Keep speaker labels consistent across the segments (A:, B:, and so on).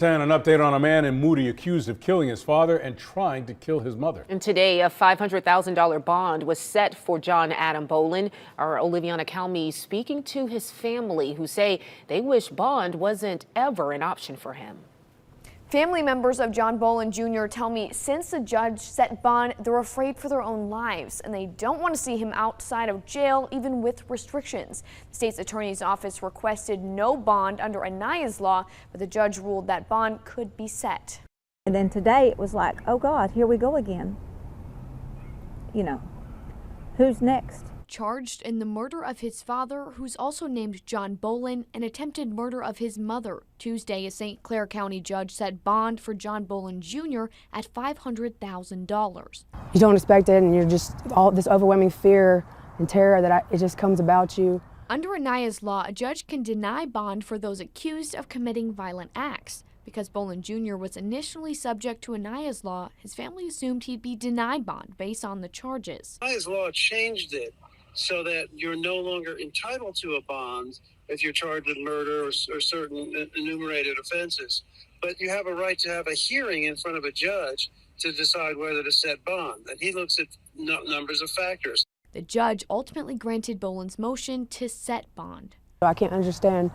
A: And an update on a man in Moody accused of killing his father and trying to kill his mother.
B: And today, a $500,000 bond was set for John Adam Boland. Our Oliviana Calmy speaking to his family, who say they wish bond wasn't ever an option for him.
C: Family members of John Boland Jr. tell me since the judge set bond, they're afraid for their own lives, and they don't want to see him outside of jail, even with restrictions. The state's attorney's office requested no bond under Aniah's law, but the judge ruled that bond could be set.
D: And then today it was like, oh God, here we go again. You know, who's next?
C: Charged in the murder of his father, who's also named John Boland, and attempted murder of his mother. Tuesday, a St. Clair County judge set bond for John Boland Jr. at $500,000.
E: You don't expect it, and you're just all this overwhelming fear and terror that it just comes about you.
C: Under Aniah's law, a judge can deny bond for those accused of committing violent acts. Because Boland Jr. was initially subject to Aniah's law, his family assumed he'd be denied bond based on the charges.
F: Aniah's law changed it so that you're no longer entitled to a bond if you're charged with murder or certain enumerated offenses. But you have a right to have a hearing in front of a judge to decide whether to set bond. And he looks at numbers of factors.
C: The judge ultimately granted Boland's motion to set bond.
E: I can't understand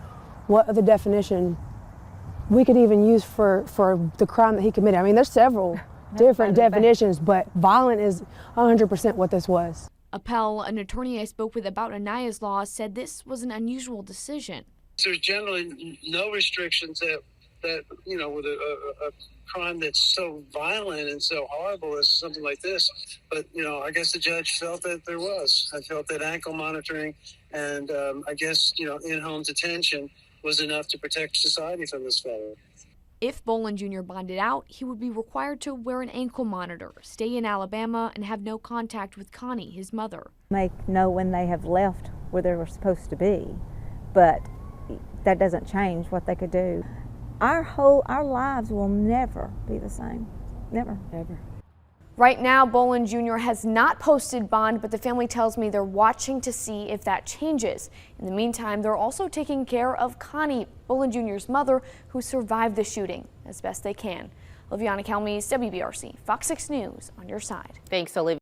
E: what other definition we could even use for the crime that he committed. I mean, there's several different definitions, but violent is 100% what this was.
C: Appel, an attorney I spoke with about Aniah's law, said this was an unusual decision.
F: There's generally no restrictions that you know, with a crime that's so violent and so horrible as something like this. But, you know, I guess the judge felt that there was. I felt that ankle monitoring and I guess, you know, in-home detention was enough to protect society from this fellow.
C: If Boland Jr. bonded out, he would be required to wear an ankle monitor, stay in Alabama, and have no contact with Connie, his mother.
D: They know when they have left where they were supposed to be, but that doesn't change what they could do. Our lives will never be the same. Never.
E: Ever.
C: Right now, Boland Jr. has not posted bond, but the family tells me they're watching to see if that changes. In the meantime, they're also taking care of Connie, Boland Jr.'s mother, who survived the shooting as best they can. Oliviana Calmy, WBRC, Fox 6 News, on your side.
B: Thanks, Olivia.